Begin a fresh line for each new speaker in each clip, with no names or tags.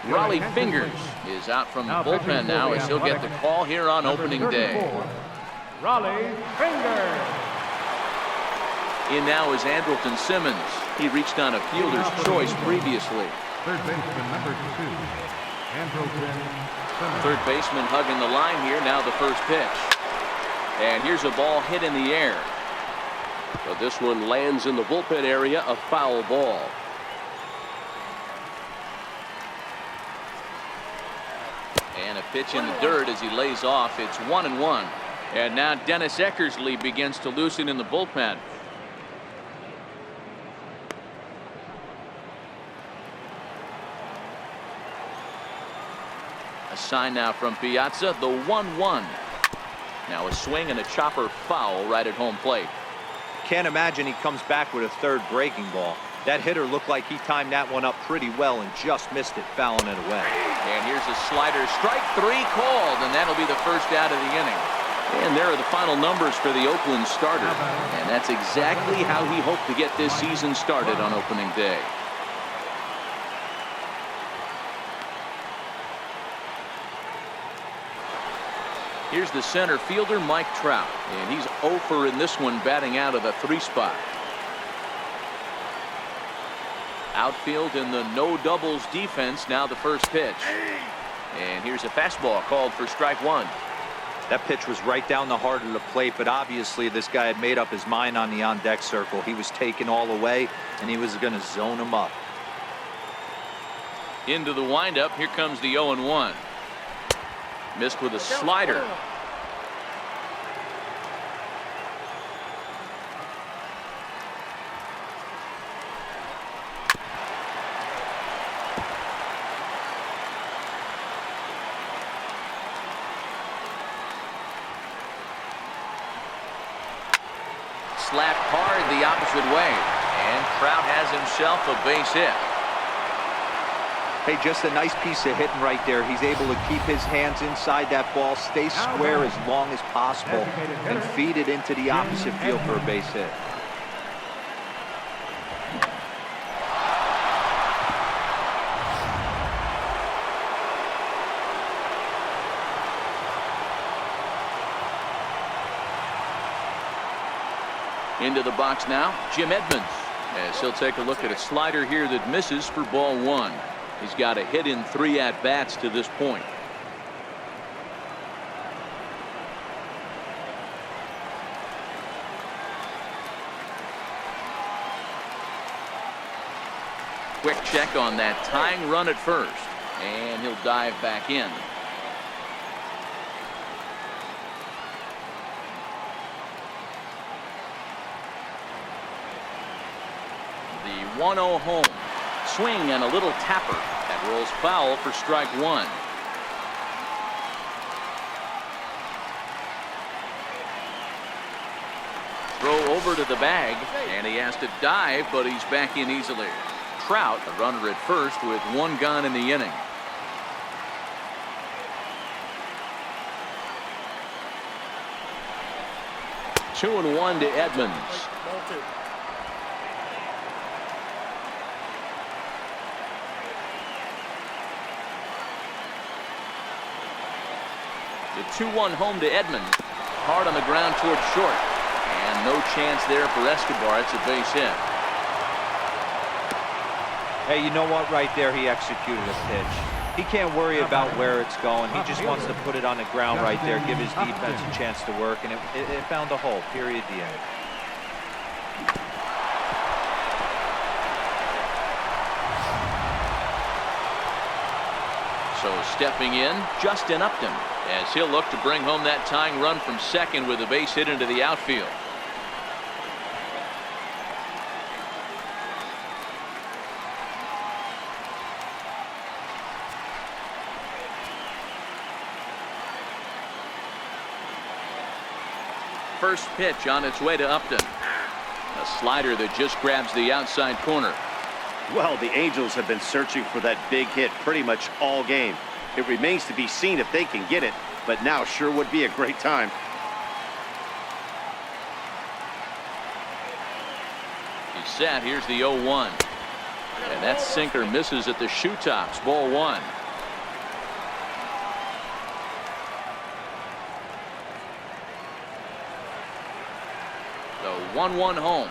Raleigh Fingers is out from the bullpen now as he'll get the call here on opening day.
Raleigh Fingers.
In now is Andrelton Simmons. He reached on a fielder's choice previously.
Third baseman number 2, Andrelton Simmons.
Third baseman hugging the line here. Now the first pitch. And here's a ball hit in the air.
But this one lands in the bullpen area, a foul ball.
And a pitch in the dirt as he lays off. It's 1-1. And now Dennis Eckersley begins to loosen in the bullpen. A sign now from Piazza, the 1-1. Now a swing and a chopper foul right at home plate.
Can't imagine he comes back with a third breaking ball. That hitter looked like he timed that one up pretty well and just missed it, fouling it away.
And here's a slider, strike 3 called, and that'll be the first out of the inning. And there are the final numbers for the Oakland starter. And that's exactly how he hoped to get this season started on opening day. Here's the center fielder, Mike Trout. And he's 0 for in this one, batting out of the 3 spot. Outfield in the no doubles defense. Now the first pitch. And here's a fastball called for strike 1.
That pitch was right down the heart of the plate, but obviously this guy had made up his mind on the on-deck circle. He was taken all away, and he was going to zone him up.
Into the windup. Here comes the 0-1. Missed with a slider. Slapped hard the opposite way, and Trout has himself a base hit.
Hey, just a nice piece of hitting right there. He's able to keep his hands inside that ball, stay square as long as possible, and feed it into the opposite field for a base hit.
Into the box now, Jim Edmonds, as he'll take a look at a slider here that misses for ball 1. He's got a hit in 3 at-bats to this point. Quick check on that tying run at first, and he'll dive back in. The 1-0 home. Swing and a little tapper. That rolls foul for strike 1. Throw over to the bag, and he has to dive, but he's back in easily. Trout, the runner at first, with 1 gone in the inning. Two and 1 to Edmonds. The 2-1 home to Edmonds. Hard on the ground toward short. And no chance there for Escobar. It's a base hit.
Hey, you know what? Right there, he executed a pitch. He can't worry about where it's going. He just wants to put it on the ground right there, give his defense a chance to work, and it found a hole. Period. The end.
So stepping in, Justin Upton, as he'll look to bring home that tying run from second with a base hit into the outfield. First pitch on its way to Upton. A slider that just grabs the outside corner.
Well, the Angels have been searching for that big hit pretty much all game. It remains to be seen if they can get it, but now sure would be a great time.
He's set. Here's the 0-1. And that sinker misses at the shoe tops. Ball 1. The 1-1 home.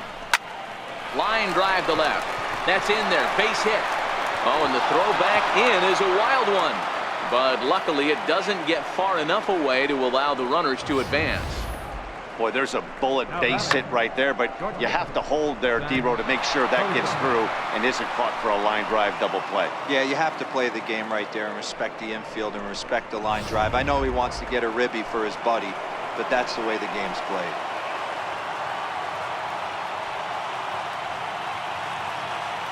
Line drive to left. That's in there. Base hit. Oh, and the throw back in is a wild one. But luckily it doesn't get far enough away to allow the runners to advance.
Boy, there's a bullet base hit right there, but you have to hold there, D-Row, to make sure that gets through and isn't caught for a line drive double play.
Yeah, you have to play the game right there and respect the infield and respect the line drive. I know he wants to get a ribby for his buddy, but that's the way the game's played.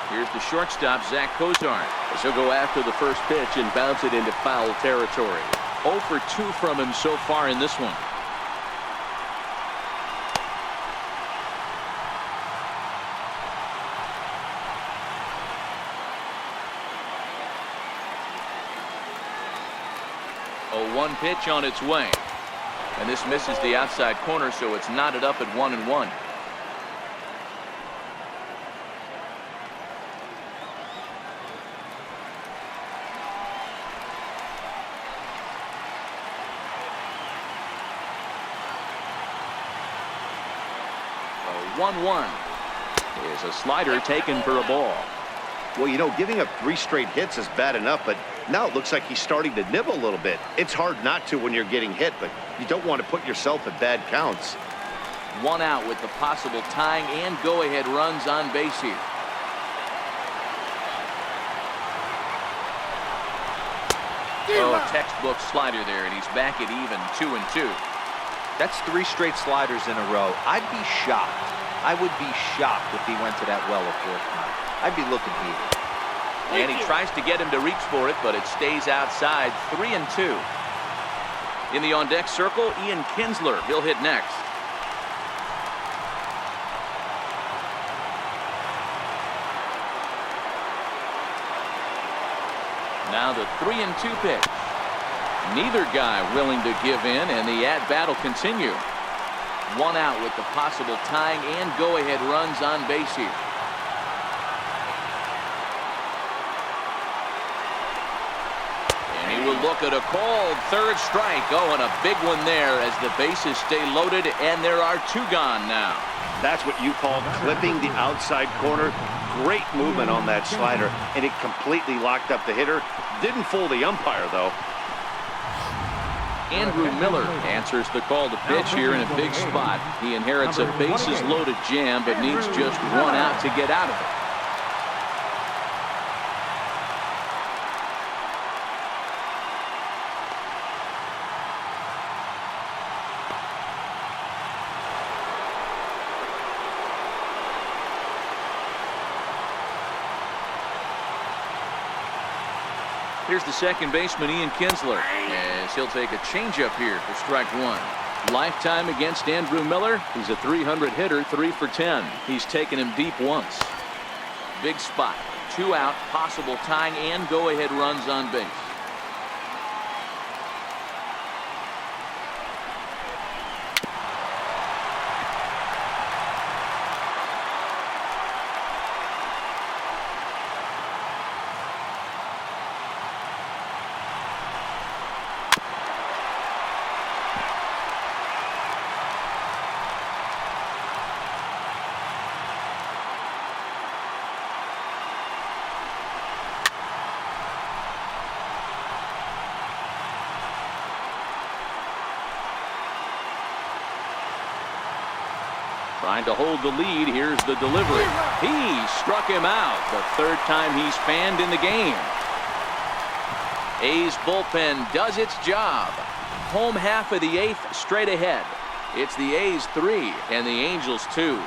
Here's the shortstop, Zach Cozart.
As he'll go after the first pitch and bounce it into foul territory.
0 for 2 from him so far in this one. A 1 pitch on its way. And this misses the outside corner, so it's knotted up at 1-1. A 1-1 is a slider taken for a ball.
Well, you know, giving up 3 straight hits is bad enough, but now it looks like he's starting to nibble a little bit. It's hard not to when you're getting hit, but you don't want to put yourself at bad counts.
1 out with the possible tying and go-ahead runs on base here. Oh, textbook slider there, and he's back at even 2-2.
That's 3 straight sliders in a row. I'd be shocked. I would be shocked if he went to that well a 4th time. I'd be looking here.
And he tries to get him to reach for it, but it stays outside. 3-2. In the on-deck circle, Ian Kinsler. He'll hit next. Now the 3-2 pitch. Neither guy willing to give in, and the at-bat will continue. 1 out with the possible tying and go-ahead runs on base here. And he will look at a called 3rd strike. Oh, and a big one there as the bases stay loaded, and there are 2 gone now.
That's what you call clipping the outside corner. Great movement on that slider, and it completely locked up the hitter. Didn't fool the umpire, though.
Andrew Miller answers the call to pitch here in a big spot. He inherits a bases-loaded jam, but needs just 1 out to get out of it. Here's the second baseman, Ian Kinsler, as he'll take a changeup here for strike 1. Lifetime against Andrew Miller. He's a .300 hitter, 3 for 10. He's taken him deep once. Big spot. 2 out, possible tying and go-ahead runs on base. Trying to hold the lead. Here's the delivery. He struck him out. The 3rd time he's fanned in the game. A's bullpen does its job. Home half of the 8th straight ahead. It's the A's 3 and the Angels 2.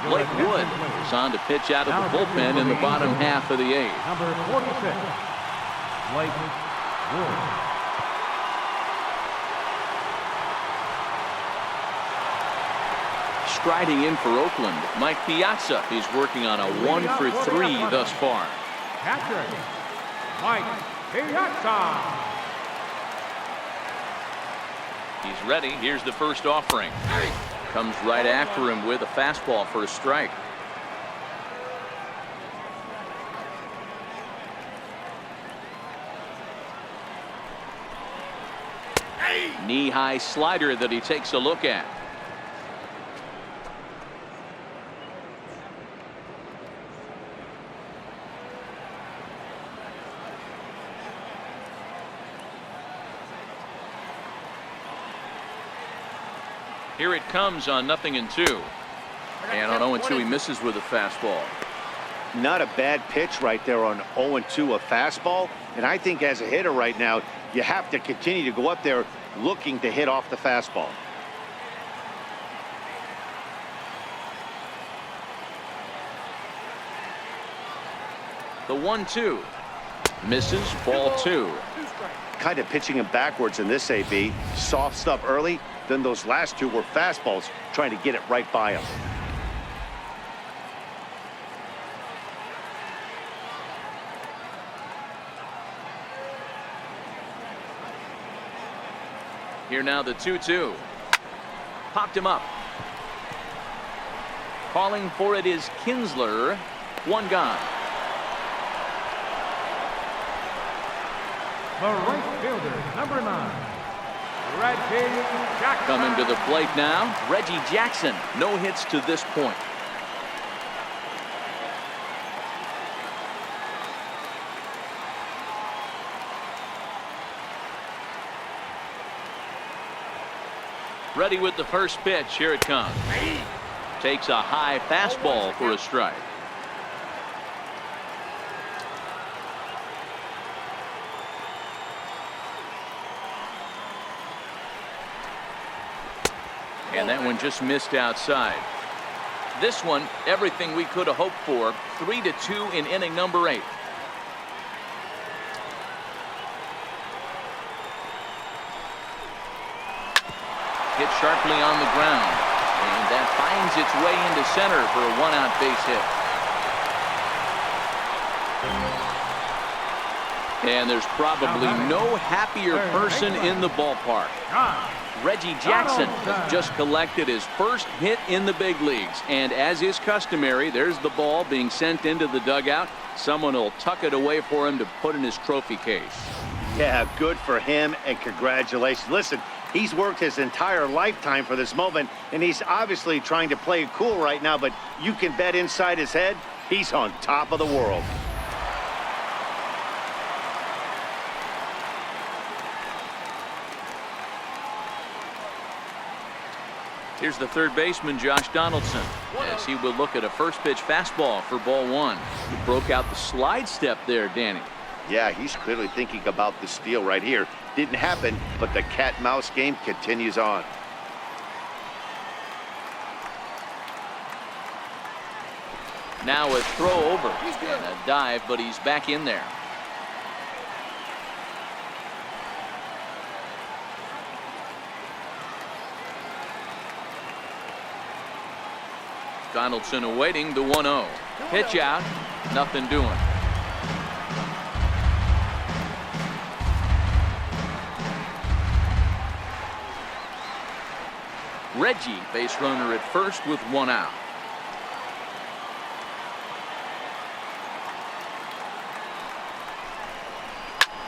Blake Wood is on to pitch out of the bullpen in the bottom half of the 8th.
Number 46, Blake Wood.
Striding in for Oakland, Mike Piazza is working on a 1 for 3 thus far.
Catcher, Mike Piazza.
He's ready. Here's the first offering. Comes right after him with a fastball for a strike. Knee-high slider that he takes a look at. Here it comes on 0-2. And on 0-2 he misses with a fastball.
Not a bad pitch right there on 0-2, a fastball. And I think as a hitter right now, you have to continue to go up there looking to hit off the fastball.
The 1-2 misses, ball 2.
Kind of pitching him backwards in this AB. Soft stuff early, then those last two were fastballs trying to get it right by him.
Here now the 2-2. Popped him up. Calling for it is Kinsler. One gone.
The right fielder, number 9, Reggie Jackson.
Coming to the plate now, Reggie Jackson. No hits to this point. Ready with the first pitch. Here it comes. Takes a high fastball for a strike. And that one just missed outside. This one, everything we could have hoped for. 3-2 in inning number 8. Hit sharply on the ground, and that finds its way into center for a 1-out base hit. And there's probably no happier person in the ballpark. Reggie Jackson has just collected his first hit in the big leagues, and as is customary, there's the ball being sent into the dugout. Someone will tuck it away for him to put in his trophy case.
Yeah, good for him, and congratulations. Listen, he's worked his entire lifetime for this moment, and he's obviously trying to play it cool right now, but you can bet inside his head, he's on top of the world.
Here's the third baseman, Josh Donaldson, as he will look at a first pitch fastball for ball 1. He broke out the slide step there, Danny.
Yeah, he's clearly thinking about the steal right here. Didn't happen, but the cat-mouse game continues on.
Now a throw over and a dive, but he's back in there. Donaldson awaiting the 1-0. Pitch out, nothing doing. Reggie, base runner at first with 1 out.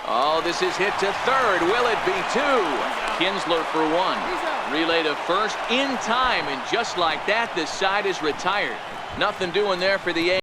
Oh, this is hit to third. Will it be 2? Kinsler for 1. Relay to first in time, and just like that, the side is retired. Nothing doing there for the